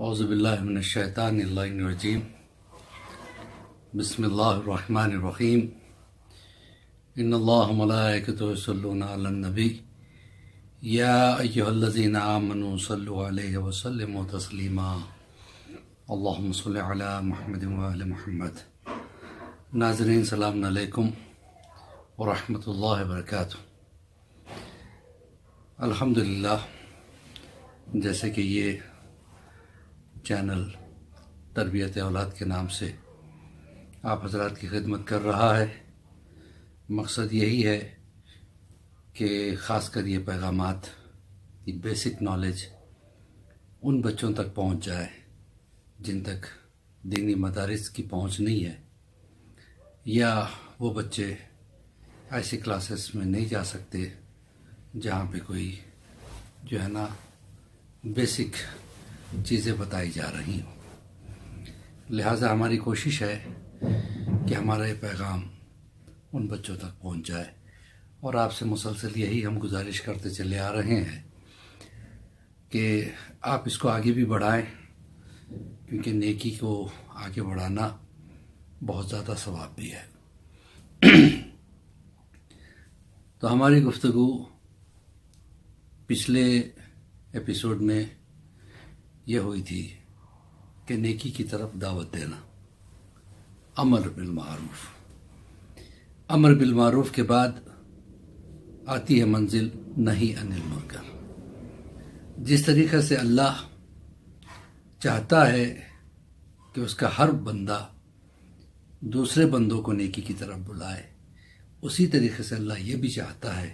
اعوذ باللہ من الشیطان اللعین الرجیم بسم اللہ الرحمن الرحیم ان اللہ ملائکتہ یصلون علی النبی یا ایہا الذین آمنوا صلوا علیہ وسلموا تسلیما اللہم صل علی محمد وآل محمد۔ ناظرین السلام علیکم ورحمۃ اللہ وبرکاتہ۔ الحمدللہ، جیسے کہ یہ چینل تربیت اولاد کے نام سے آپ حضرات کی خدمت کر رہا ہے، مقصد یہی ہے کہ خاص کر یہ پیغامات، یہ بیسک نالج ان بچوں تک پہنچ جائے جن تک دینی مدارس کی پہنچ نہیں ہے، یا وہ بچے ایسی کلاسز میں نہیں جا سکتے جہاں پہ کوئی جو ہے نا بیسک چیزیں بتائی جا رہی ہوں۔ لہٰذا ہماری کوشش ہے کہ ہمارا یہ پیغام ان بچوں تک پہنچ جائے، اور آپ سے مسلسل یہی ہم گزارش کرتے چلے آ رہے ہیں کہ آپ اس کو آگے بھی بڑھائیں، کیونکہ نیکی کو آگے بڑھانا بہت زیادہ ثواب بھی ہے۔ تو ہماری گفتگو پچھلے ایپیسوڈ میں یہ ہوئی تھی کہ نیکی کی طرف دعوت دینا، امر بالمعروف۔ امر بالمعروف کے بعد آتی ہے منزل نہی عن المنکر۔ جس طریقے سے اللہ چاہتا ہے کہ اس کا ہر بندہ دوسرے بندوں کو نیکی کی طرف بلائے، اسی طریقے سے اللہ یہ بھی چاہتا ہے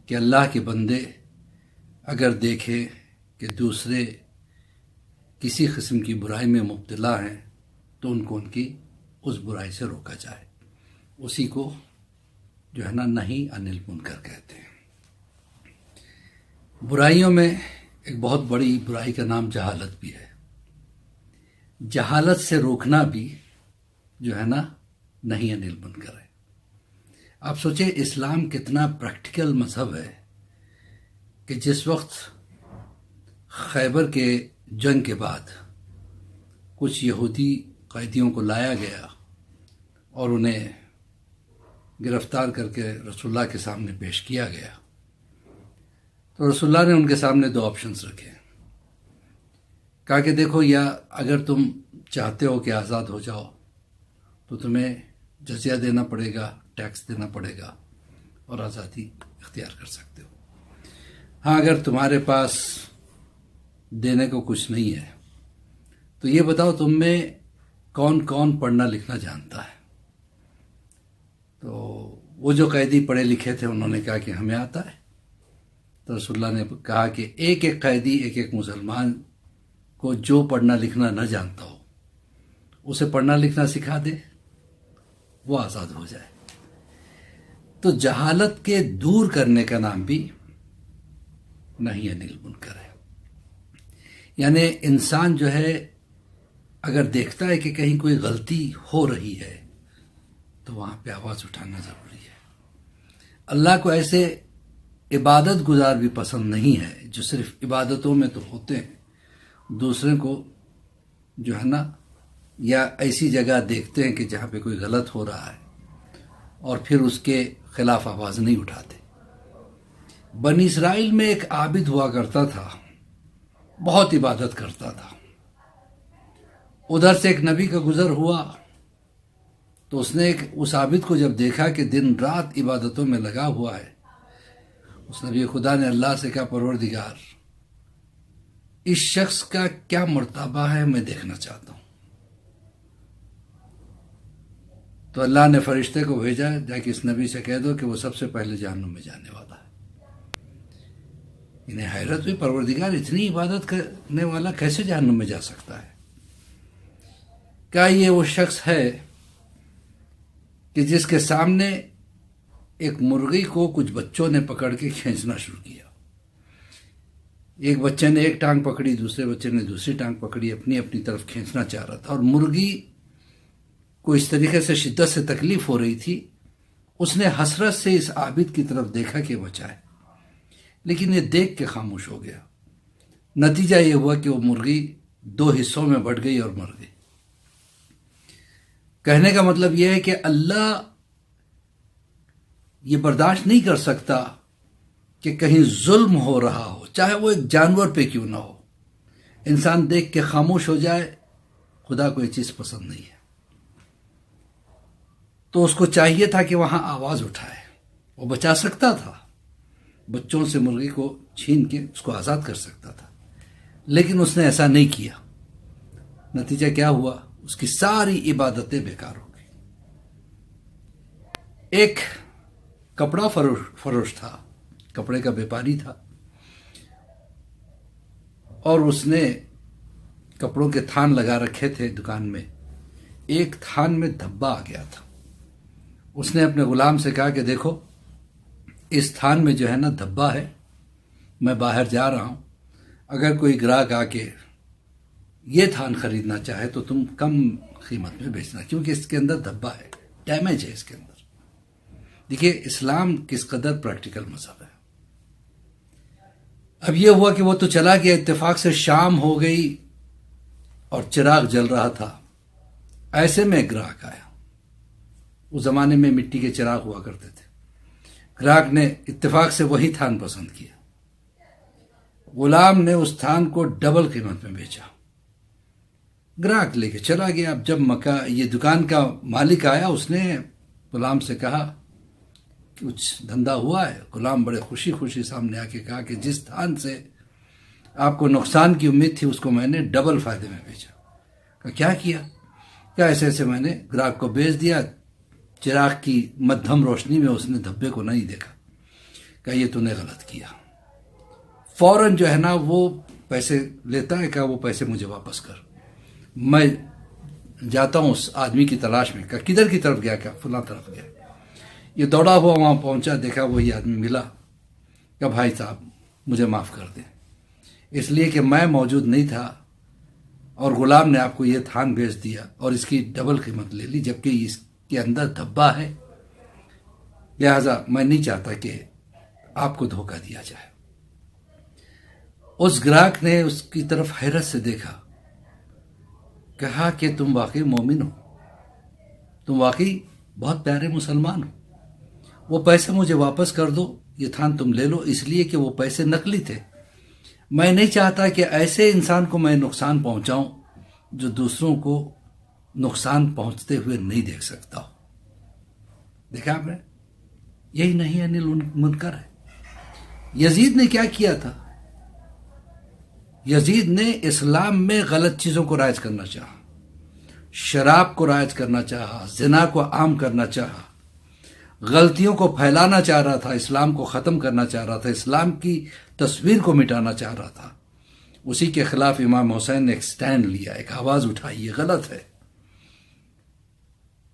کہ اللہ کے بندے اگر دیکھے کہ دوسرے کسی قسم کی برائی میں مبتلا ہیں تو ان کو ان کی اس برائی سے روکا جائے۔ اسی کو جو ہے نا نہی عن المنکر کہتے ہیں۔ برائیوں میں ایک بہت بڑی برائی کا نام جہالت بھی ہے۔ جہالت سے روکنا بھی جو ہے نا نہی عن المنکر ہے۔ آپ سوچیں اسلام کتنا پریکٹیکل مذہب ہے کہ جس وقت خیبر کے جنگ کے بعد کچھ یہودی قیدیوں کو لایا گیا اور انہیں گرفتار کر کے رسول اللہ کے سامنے پیش کیا گیا، تو رسول اللہ نے ان کے سامنے دو آپشنز رکھے۔ کہا کہ دیکھو، یا اگر تم چاہتے ہو کہ آزاد ہو جاؤ تو تمہیں جزیہ دینا پڑے گا، ٹیکس دینا پڑے گا، اور آزادی اختیار کر سکتے ہو۔ ہاں، اگر تمہارے پاس دینے کو کچھ نہیں ہے تو یہ بتاؤ تم میں کون کون پڑھنا لکھنا جانتا ہے؟ تو وہ جو قیدی پڑھے لکھے تھے انہوں نے کہا کہ ہمیں آتا ہے۔ تو رسول اللہ نے کہا کہ ایک ایک قیدی، ایک ایک مسلمان کو جو پڑھنا لکھنا نہ جانتا ہو اسے پڑھنا لکھنا سکھا دے، وہ آزاد ہو جائے۔ تو جہالت کے دور کرنے کا نام بھی نہی عن المنکر ہے۔ یعنی انسان جو ہے اگر دیکھتا ہے کہ کہیں کوئی غلطی ہو رہی ہے تو وہاں پہ آواز اٹھانا ضروری ہے۔ اللہ کو ایسے عبادت گزار بھی پسند نہیں ہے جو صرف عبادتوں میں تو ہوتے ہیں، دوسرے کو جو ہے نا یا ایسی جگہ دیکھتے ہیں کہ جہاں پہ کوئی غلط ہو رہا ہے اور پھر اس کے خلاف آواز نہیں اٹھاتے۔ بنی اسرائیل میں ایک عابد ہوا کرتا تھا، بہت عبادت کرتا تھا۔ ادھر سے ایک نبی کا گزر ہوا تو اس نے اس عابد کو جب دیکھا کہ دن رات عبادتوں میں لگا ہوا ہے، اس نبی خدا نے اللہ سے کہا، پروردگار، اس شخص کا کیا مرتبہ ہے، میں دیکھنا چاہتا ہوں۔ تو اللہ نے فرشتے کو بھیجا، جا کہ اس نبی سے کہہ دو کہ وہ سب سے پہلے جہنم میں جانے والا ہے۔ انہیں حیرت ہوئی، پروردگار اتنی عبادت کرنے والا کیسے جہنم میں جا سکتا ہے؟ کہا یہ وہ شخص ہے کہ جس کے سامنے ایک مرغی کو کچھ بچوں نے پکڑ کے کھینچنا شروع کیا۔ ایک بچے نے ایک ٹانگ پکڑی، دوسرے بچے نے دوسری ٹانگ پکڑی، اپنی اپنی طرف کھینچنا چاہ رہا تھا، اور مرغی کو اس طریقے سے شدت سے تکلیف ہو رہی تھی، اس نے حسرت سے اس عابد کی طرف دیکھا کہ بچائے، لیکن یہ دیکھ کے خاموش ہو گیا۔ نتیجہ یہ ہوا کہ وہ مرغی 2 حصوں میں بٹ گئی اور مر گئی۔ کہنے کا مطلب یہ ہے کہ اللہ یہ برداشت نہیں کر سکتا کہ کہیں ظلم ہو رہا ہو، چاہے وہ ایک جانور پہ کیوں نہ ہو، انسان دیکھ کے خاموش ہو جائے۔ خدا کو یہ چیز پسند نہیں ہے، تو اس کو چاہیے تھا کہ وہاں آواز اٹھائے۔ وہ بچا سکتا تھا، بچوں سے مرغی کو چھین کے اس کو آزاد کر سکتا تھا، لیکن اس نے ایسا نہیں کیا۔ نتیجہ کیا ہوا؟ اس کی ساری عبادتیں بیکار ہو گئی۔ ایک کپڑا فروش تھا، کپڑے کا بیپاری تھا، اور اس نے کپڑوں کے تھان لگا رکھے تھے دکان میں۔ ایک تھان میں دھبا آ گیا تھا۔ اس نے اپنے غلام سے کہا کہ دیکھو، اس تھان میں جو ہے نا دھبا ہے، میں باہر جا رہا ہوں، اگر کوئی گراہک آ کے یہ تھان خریدنا چاہے تو تم کم قیمت میں بیچنا، کیونکہ اس کے اندر دھبا ہے، ڈیمیج ہے اس کے اندر۔ دیکھیے اسلام کس قدر پریکٹیکل مذہب ہے۔ اب یہ ہوا کہ وہ تو چلا گیا، اتفاق سے شام ہو گئی اور چراغ جل رہا تھا۔ ایسے میں گراہک آیا۔ اس زمانے میں مٹی کے چراغ ہوا کرتے تھے۔ گراہک نے اتفاق سے وہی تھان پسند کیا۔ غلام نے اس تھان کو ڈبل قیمت میں بیچا۔ گراہک لے کے چلا گیا۔ اب جب یہ دکان کا مالک آیا، اس نے غلام سے کہا کچھ دھندا ہوا ہے؟ غلام بڑے خوشی خوشی سامنے آ کے کہا کہ جس تھان سے آپ کو نقصان کی امید تھی اس کو میں نے ڈبل فائدے میں بیچا۔ کہا کیا کیا؟ کیا ایسے میں نے گراہک کو بیچ دیا۔ چراغ کی مدھم روشنی میں اس نے دھبے کو نہیں دیکھا۔ کہا یہ تو نے غلط کیا۔ فوراً جو ہے نا وہ پیسے لیتا ہے، کہا وہ پیسے مجھے واپس کر، میں جاتا ہوں اس آدمی کی تلاش میں۔ کہا کدھر کی طرف گیا؟ کہا فلاں طرف گیا۔ یہ دوڑا ہوا وہاں پہنچا، دیکھا وہی آدمی ملا۔ کہا بھائی صاحب مجھے معاف کر دیں، اس لیے کہ میں موجود نہیں تھا اور غلام نے آپ کو یہ تھان بیچ دیا اور اس کی ڈبل قیمت لے لی، جبکہ اس کے اندر دھبا ہے، لہذا میں نہیں چاہتا کہ آپ کو دھوکہ دیا جائے۔ اس گراہک نے اس کی طرف حیرت سے دیکھا، کہا کہ تم واقعی مومن ہو، تم واقعی بہت پیارے مسلمان ہو، وہ پیسے مجھے واپس کر دو، یہ تھان تم لے لو، اس لیے کہ وہ پیسے نقلی تھے۔ میں نہیں چاہتا کہ ایسے انسان کو میں نقصان پہنچاؤں جو دوسروں کو نقصان پہنچتے ہوئے نہیں دیکھ سکتا ہو۔ دیکھا آپ نے، یہی نہیں انل منکر ہے۔ یزید نے کیا کیا تھا؟ یزید نے اسلام میں غلط چیزوں کو رائج کرنا چاہا، شراب کو رائج کرنا چاہا، زنا کو عام کرنا چاہا، غلطیوں کو پھیلانا چاہ رہا تھا، اسلام کو ختم کرنا چاہ رہا تھا، اسلام کی تصویر کو مٹانا چاہ رہا تھا۔ اسی کے خلاف امام حسین نے ایک سٹینڈ لیا، ایک آواز اٹھائی، یہ غلط ہے۔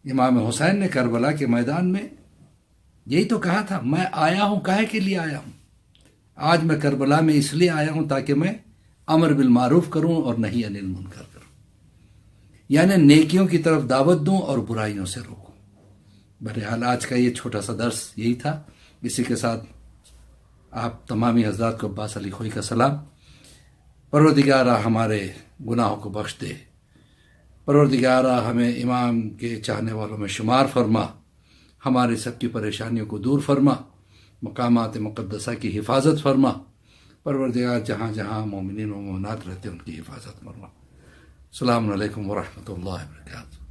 امام حسین نے کربلا کے میدان میں یہی تو کہا تھا، میں آیا ہوں کاہے کے لیے آیا ہوں؟ آج میں کربلا میں اس لیے آیا ہوں تاکہ میں امر بالمعروف کروں اور نہی عن المنکر کروں، یعنی نیکیوں کی طرف دعوت دوں اور برائیوں سے روکوں۔ بہرحال آج کا یہ چھوٹا سا درس یہی تھا۔ اسی کے ساتھ آپ تمامی حضرات کو عباس علی خوئی کا سلام۔ پروردگارہ ہمارے گناہوں کو بخش دے، پروردگارہ ہمیں امام کے چاہنے والوں میں شمار فرما، ہماری سب کی پریشانیوں کو دور فرما، مقامات مقدسہ کی حفاظت فرما، پروردگار جہاں جہاں مومنین و مومنات رہتے ہیں ان کی حفاظت فرما۔ السلام علیکم ورحمۃ اللہ وبرکاتہ۔